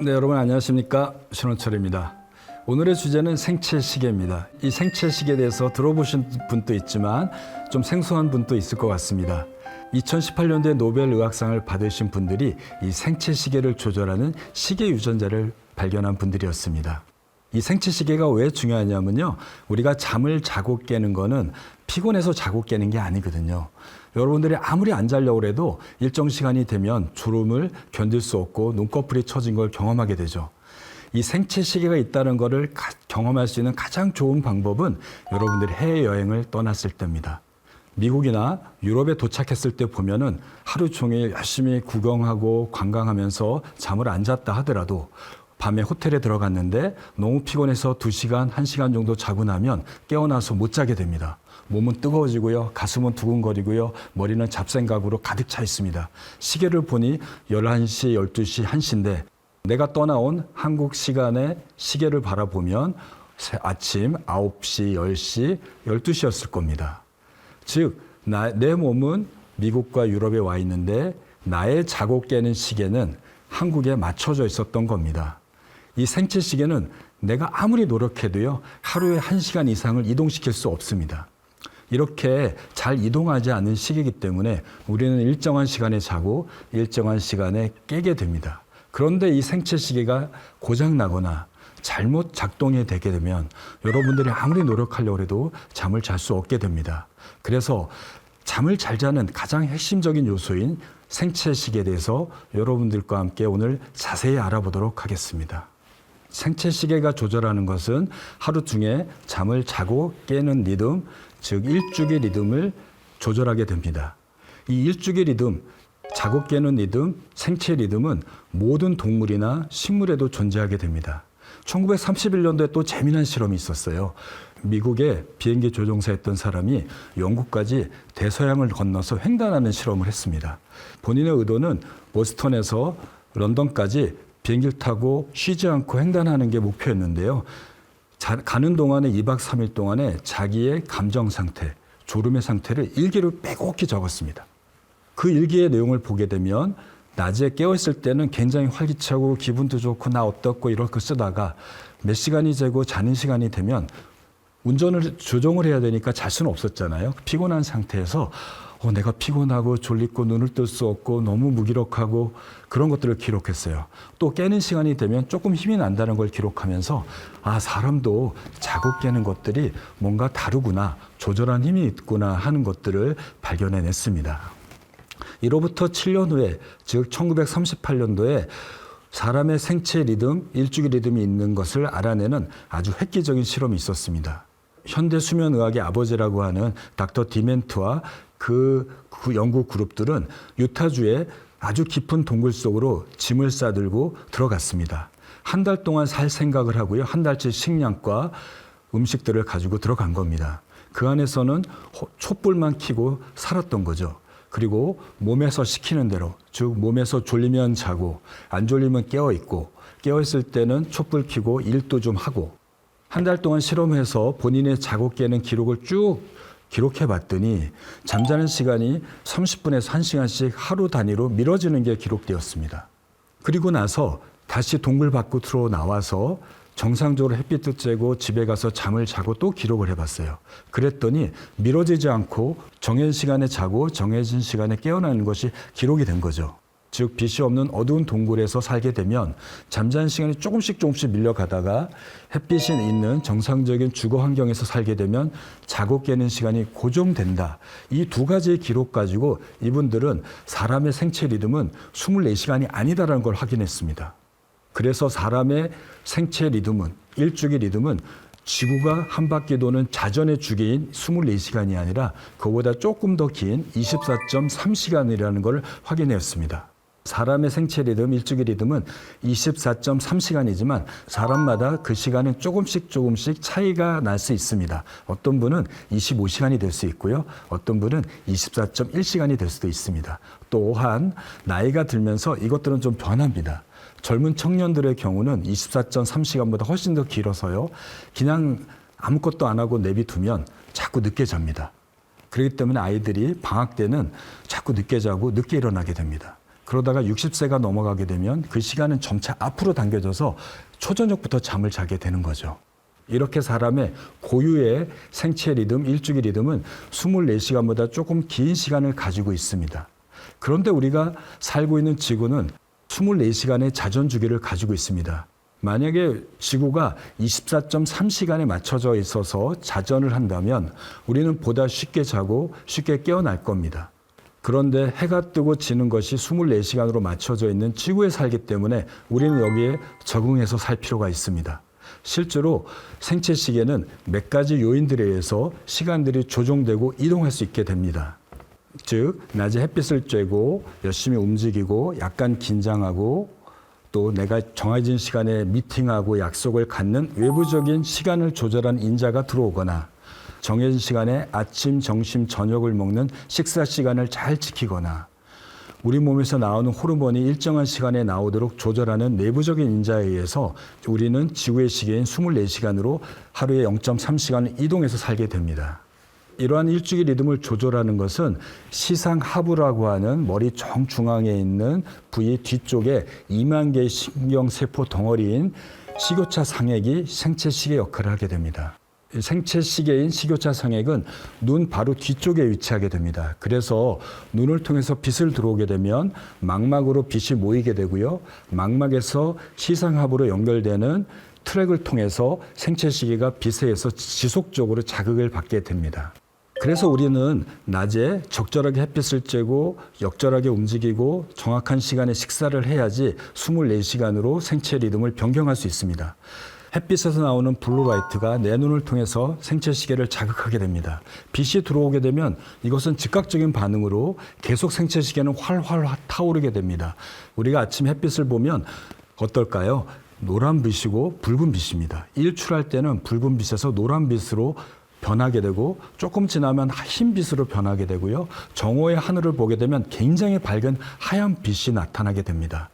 네, 여러분 안녕하십니까? 신원철입니다. 오늘의 주제는 생체시계입니다. 이 생체시계에 대해서 들어보신 분도 있지만 좀 생소한 분도 있을 것 같습니다. 2018년도에 노벨 의학상을 받으신 분들이 이 생체시계를 조절하는 시계 유전자를 발견한 분들이었습니다. 이 생체시계가 왜 중요하냐면요. 우리가 잠을 자고 깨는 거는 피곤해서 자고 깨는 게 아니거든요. 여러분들이 아무리 안 자려고 해도 일정 시간이 되면 졸음을 견딜 수 없고 눈꺼풀이 처진 걸 경험하게 되죠. 이 생체시계가 있다는 것을 경험할 수 있는 가장 좋은 방법은 여러분들이 해외여행을 떠났을 때입니다. 미국이나 유럽에 도착했을 때 보면은 하루 종일 열심히 구경하고 관광하면서 잠을 안 잤다 하더라도 밤에 호텔에 들어갔는데 너무 피곤해서 2시간, 1시간 정도 자고 나면 깨어나서 못 자게 됩니다. 몸은 뜨거워지고요. 가슴은 두근거리고요. 머리는 잡생각으로 가득 차 있습니다. 시계를 보니 11시, 12시, 1시인데 내가 떠나온 한국 시간의 시계를 바라보면 아침 9시, 10시, 12시였을 겁니다. 즉, 내 몸은 미국과 유럽에 와 있는데 나의 자고 깨는 시계는 한국에 맞춰져 있었던 겁니다. 이 생체 시계는 내가 아무리 노력해도요, 하루에 1시간 이상을 이동시킬 수 없습니다. 이렇게 잘 이동하지 않는 시계이기 때문에 우리는 일정한 시간에 자고 일정한 시간에 깨게 됩니다. 그런데 이 생체 시계가 고장나거나 잘못 작동이 되게 되면 여러분들이 아무리 노력하려고 해도 잠을 잘 수 없게 됩니다. 그래서 잠을 잘 자는 가장 핵심적인 요소인 생체 시계에 대해서 여러분들과 함께 오늘 자세히 알아보도록 하겠습니다. 생체 시계가 조절하는 것은 하루 중에 잠을 자고 깨는 리듬, 즉 일주기 리듬을 조절하게 됩니다. 이 일주기 리듬, 자고 깨는 리듬, 생체 리듬은 모든 동물이나 식물에도 존재하게 됩니다. 1931년도에 또 재미난 실험이 있었어요. 미국에 비행기 조종사였던 사람이 영국까지 대서양을 건너서 횡단하는 실험을 했습니다. 본인의 의도는 보스턴에서 런던까지 비행기를 타고 쉬지 않고 횡단하는 게 목표였는데요. 가는 동안에 2박 3일 동안에 자기의 감정 상태, 졸음의 상태를 일기로 빼곡히 적었습니다. 그 일기의 내용을 보게 되면 낮에 깨어있을 때는 굉장히 활기차고 기분도 좋고 나 어떻고 이렇게 쓰다가 몇 시간이 되고 자는 시간이 되면 운전을 조종을 해야 되니까 잘 수는 없었잖아요. 피곤한 상태에서 내가 피곤하고 졸리고 눈을 뜰 수 없고 너무 무기력하고 그런 것들을 기록했어요. 또 깨는 시간이 되면 조금 힘이 난다는 걸 기록하면서 사람도 자고 깨는 것들이 뭔가 다르구나, 조절한 힘이 있구나 하는 것들을 발견해냈습니다. 이로부터 7년 후에, 즉 1938년도에 사람의 생체 리듬, 일주기 리듬이 있는 것을 알아내는 아주 획기적인 실험이 있었습니다. 현대 수면의학의 아버지라고 하는 닥터 디멘트와 그 연구 그룹들은 유타주의 아주 깊은 동굴 속으로 짐을 싸들고 들어갔습니다. 한 달 동안 살 생각을 하고요. 한 달치 식량과 음식들을 가지고 들어간 겁니다. 그 안에서는 촛불만 켜고 살았던 거죠. 그리고 몸에서 시키는 대로, 즉 몸에서 졸리면 자고 안 졸리면 깨어있고 깨어있을 때는 촛불 켜고 일도 좀 하고 한 달 동안 실험해서 본인의 자고 깨는 기록을 쭉 기록해 봤더니 잠자는 시간이 30분에서 1시간씩 하루 단위로 미뤄지는 게 기록되었습니다. 그리고 나서 다시 동굴 밖으로 나와서 정상적으로 햇빛도 쬐고 집에 가서 잠을 자고 또 기록을 해봤어요. 그랬더니 미뤄지지 않고 정해진 시간에 자고 정해진 시간에 깨어나는 것이 기록이 된 거죠. 즉 빛이 없는 어두운 동굴에서 살게 되면 잠자는 시간이 조금씩 밀려가다가 햇빛이 있는 정상적인 주거 환경에서 살게 되면 자고 깨는 시간이 고정된다. 이 두 가지의 기록 가지고 이분들은 사람의 생체 리듬은 24시간이 아니다라는 걸 확인했습니다. 그래서 사람의 생체 리듬은, 일주기 리듬은 지구가 한 바퀴 도는 자전의 주기인 24시간이 아니라 그보다 조금 더 긴 24.3시간이라는 걸 확인했습니다. 사람의 생체 리듬, 일주기 리듬은 24.3시간이지만 사람마다 그 시간은 조금씩 차이가 날 수 있습니다. 어떤 분은 25시간이 될 수 있고요. 어떤 분은 24.1시간이 될 수도 있습니다. 또한 나이가 들면서 이것들은 좀 변합니다. 젊은 청년들의 경우는 24.3시간보다 훨씬 더 길어서요. 그냥 아무것도 안 하고 내비두면 자꾸 늦게 잡니다. 그렇기 때문에 아이들이 방학 때는 자꾸 늦게 자고 늦게 일어나게 됩니다. 그러다가 60세가 넘어가게 되면 그 시간은 점차 앞으로 당겨져서 초저녁부터 잠을 자게 되는 거죠. 이렇게 사람의 고유의 생체 리듬, 일주기 리듬은 24시간보다 조금 긴 시간을 가지고 있습니다. 그런데 우리가 살고 있는 지구는 24시간의 자전 주기를 가지고 있습니다. 만약에 지구가 24.3시간에 맞춰져 있어서 자전을 한다면 우리는 보다 쉽게 자고 쉽게 깨어날 겁니다. 그런데 해가 뜨고 지는 것이 24시간으로 맞춰져 있는 지구에 살기 때문에 우리는 여기에 적응해서 살 필요가 있습니다. 실제로 생체 시계는 몇 가지 요인들에 의해서 시간들이 조정되고 이동할 수 있게 됩니다. 즉, 낮에 햇빛을 쬐고 열심히 움직이고 약간 긴장하고 또 내가 정해진 시간에 미팅하고 약속을 갖는 외부적인 시간을 조절한 인자가 들어오거나 정해진 시간에 아침, 점심, 저녁을 먹는 식사 시간을 잘 지키거나 우리 몸에서 나오는 호르몬이 일정한 시간에 나오도록 조절하는 내부적인 인자에 의해서 우리는 지구의 시계인 24시간으로 하루에 0.3시간을 이동해서 살게 됩니다. 이러한 일주기 리듬을 조절하는 것은 시상하부라고 하는 머리 정중앙에 있는 부위 뒤쪽에 2만 개의 신경세포 덩어리인 식교차 상액이 생체 시계 역할을 하게 됩니다. 생체 시계인 식교차 상액은 눈 바로 뒤쪽에 위치하게 됩니다. 그래서 눈을 통해서 빛을 들어오게 되면 망막으로 빛이 모이게 되고요. 망막에서 시상하부로 연결되는 트랙을 통해서 생체 시계가 빛에 의해서 지속적으로 자극을 받게 됩니다. 그래서 우리는 낮에 적절하게 햇빛을 쬐고 적절하게 움직이고 정확한 시간에 식사를 해야지 24시간으로 생체 리듬을 변경할 수 있습니다. 햇빛에서 나오는 블루라이트가 내 눈을 통해서 생체 시계를 자극하게 됩니다. 빛이 들어오게 되면 이것은 즉각적인 반응으로 계속 생체 시계는 활활 타오르게 됩니다. 우리가 아침 햇빛을 보면 어떨까요? 노란 빛이고 붉은 빛입니다. 일출할 때는 붉은 빛에서 노란 빛으로 변하게 되고 조금 지나면 흰 빛으로 변하게 되고요. 정오의 하늘을 보게 되면 굉장히 밝은 하얀 빛이 나타나게 됩니다.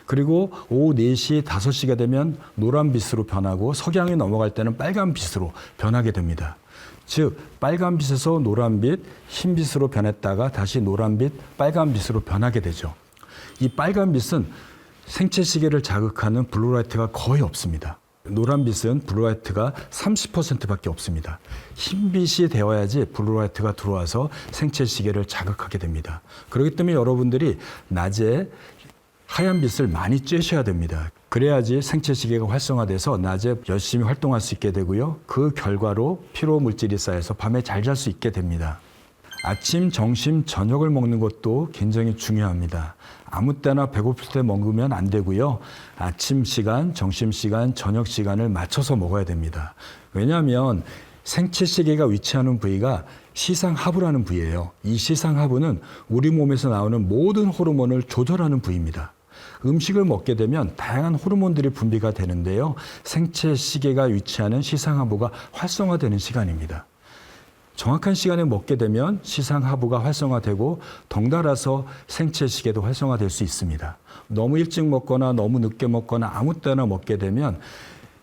그리고 오후 4시, 5시가 되면 노란 빛으로 변하고 석양이 넘어갈 때는 빨간 빛으로 변하게 됩니다. 즉 빨간 빛에서 노란 빛, 흰 빛으로 변했다가 다시 노란 빛, 빨간 빛으로 변하게 되죠. 이 빨간 빛은 생체 시계를 자극하는 블루라이트가 거의 없습니다. 노란빛은 블루라이트가 30%밖에 없습니다. 흰빛이 되어야지 블루라이트가 들어와서 생체 시계를 자극하게 됩니다. 그렇기 때문에 여러분들이 낮에 하얀 빛을 많이 쬐셔야 됩니다. 그래야지 생체 시계가 활성화돼서 낮에 열심히 활동할 수 있게 되고요. 그 결과로 피로 물질이 쌓여서 밤에 잘 잘 수 있게 됩니다. 아침, 점심, 저녁을 먹는 것도 굉장히 중요합니다. 아무 때나 배고플 때 먹으면 안 되고요. 아침 시간, 점심 시간, 저녁 시간을 맞춰서 먹어야 됩니다. 왜냐하면 생체 시계가 위치하는 부위가 시상하부라는 부위예요. 이 시상하부는 우리 몸에서 나오는 모든 호르몬을 조절하는 부위입니다. 음식을 먹게 되면 다양한 호르몬들이 분비가 되는데요. 생체 시계가 위치하는 시상하부가 활성화되는 시간입니다. 정확한 시간에 먹게 되면 시상하부가 활성화되고 덩달아서 생체 시계도 활성화될 수 있습니다. 너무 일찍 먹거나 너무 늦게 먹거나 아무 때나 먹게 되면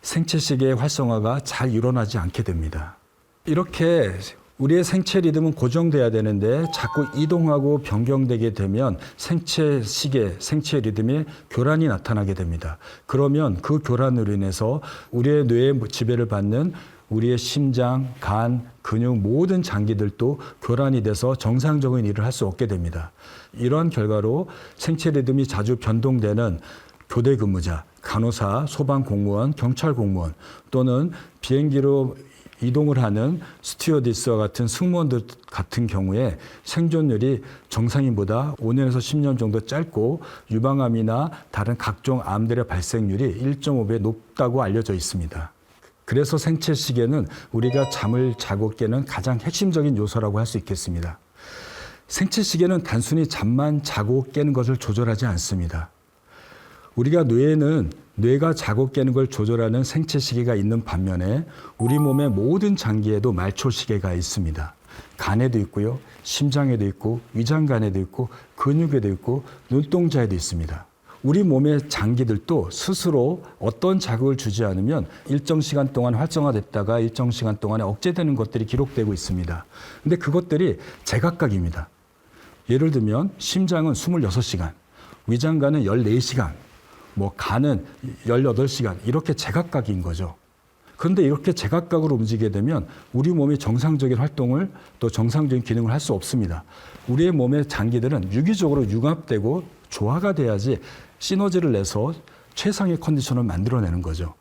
생체 시계의 활성화가 잘 일어나지 않게 됩니다. 이렇게 우리의 생체 리듬은 고정돼야 되는데 자꾸 이동하고 변경되게 되면 생체 시계, 생체 리듬에 교란이 나타나게 됩니다. 그러면 그 교란으로 인해서 우리의 뇌에 지배를 받는 우리의 심장, 간, 근육 모든 장기들도 교란이 돼서 정상적인 일을 할 수 없게 됩니다. 이러한 결과로 생체 리듬이 자주 변동되는 교대 근무자, 간호사, 소방공무원, 경찰공무원 또는 비행기로 이동을 하는 스튜어디스와 같은 승무원들 같은 경우에 생존율이 정상인보다 5년에서 10년 정도 짧고 유방암이나 다른 각종 암들의 발생률이 1.5배 높다고 알려져 있습니다. 그래서 생체 시계는 우리가 잠을 자고 깨는 가장 핵심적인 요소라고 할 수 있겠습니다. 생체 시계는 단순히 잠만 자고 깨는 것을 조절하지 않습니다. 우리가 뇌에는 뇌가 자고 깨는 걸 조절하는 생체 시계가 있는 반면에 우리 몸의 모든 장기에도 말초 시계가 있습니다. 간에도 있고요, 심장에도 있고, 위장간에도 있고, 근육에도 있고, 눈동자에도 있습니다. 우리 몸의 장기들도 스스로 어떤 자극을 주지 않으면 일정 시간 동안 활성화됐다가 일정 시간 동안에 억제되는 것들이 기록되고 있습니다. 근데 그것들이 제각각입니다. 예를 들면 심장은 26시간, 위장관은 14시간, 뭐 간은 18시간 이렇게 제각각인 거죠. 그런데 이렇게 제각각으로 움직이게 되면 우리 몸이 정상적인 활동을 또 정상적인 기능을 할 수 없습니다. 우리의 몸의 장기들은 유기적으로 융합되고 조화가 돼야지 시너지를 내서 최상의 컨디션을 만들어내는 거죠.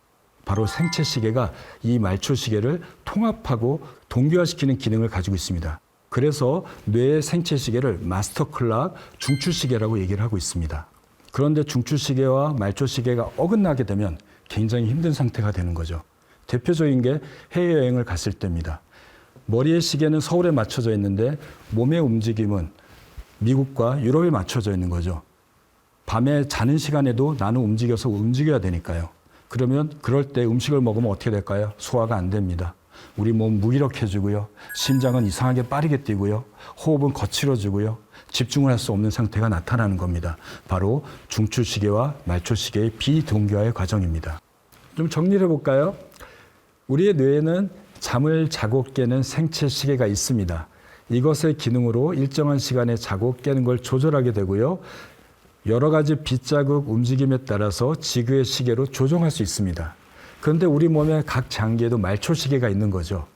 바로 생체 시계가 이 말초 시계를 통합하고 동기화시키는 기능을 가지고 있습니다. 그래서 뇌의 생체 시계를 마스터 클락, 중추 시계라고 얘기를 하고 있습니다. 그런데 중추 시계와 말초 시계가 어긋나게 되면 굉장히 힘든 상태가 되는 거죠. 대표적인 게 해외여행을 갔을 때입니다. 머리의 시계는 서울에 맞춰져 있는데 몸의 움직임은 미국과 유럽에 맞춰져 있는 거죠. 밤에 자는 시간에도 나는 움직여야 되니까요. 그러면 그럴 때 음식을 먹으면 어떻게 될까요? 소화가 안 됩니다. 우리 몸 무기력해지고요. 심장은 이상하게 빠르게 뛰고요. 호흡은 거칠어지고요. 집중을 할 수 없는 상태가 나타나는 겁니다. 바로 중추시계와 말초시계의 비동기화의 과정입니다. 좀 정리를 해볼까요? 우리의 뇌에는 잠을 자고 깨는 생체 시계가 있습니다. 이것의 기능으로 일정한 시간에 자고 깨는 걸 조절하게 되고요. 여러 가지 빗자국 움직임에 따라서 지그의 시계로 조정할 수 있습니다. 그런데 우리 몸의 각 장기에도 말초 시계가 있는 거죠.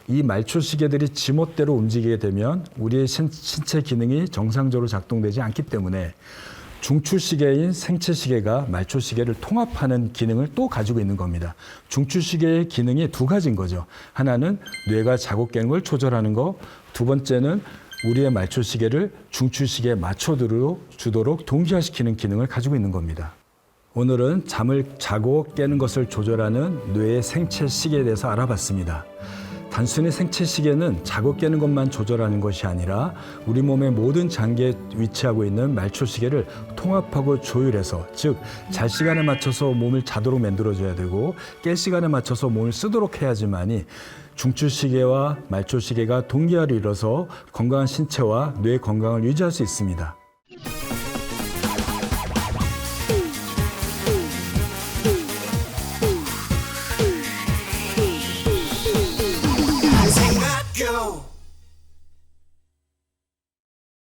이 말초 시계들이 지멋대로 움직이게 되면 우리의 신체 기능이 정상적으로 작동되지 않기 때문에 중추 시계인 생체 시계가 말초 시계를 통합하는 기능을 또 가지고 있는 겁니다. 중추 시계의 기능이 두 가지인 거죠. 하나는 뇌가 자고 깨는 걸 조절하는 거, 두 번째는 우리의 말초 시계를 중추 시계에 맞춰주도록 동기화시키는 기능을 가지고 있는 겁니다. 오늘은 잠을 자고 깨는 것을 조절하는 뇌의 생체 시계에 대해서 알아봤습니다. 단순히 생체 시계는 자고 깨는 것만 조절하는 것이 아니라 우리 몸의 모든 장기에 위치하고 있는 말초 시계를 통합하고 조율해서, 즉 잘 시간에 맞춰서 몸을 자도록 만들어줘야 되고 깰 시간에 맞춰서 몸을 쓰도록 해야지만이 중추 시계와 말초 시계가 동기화를 이뤄서 건강한 신체와 뇌 건강을 유지할 수 있습니다.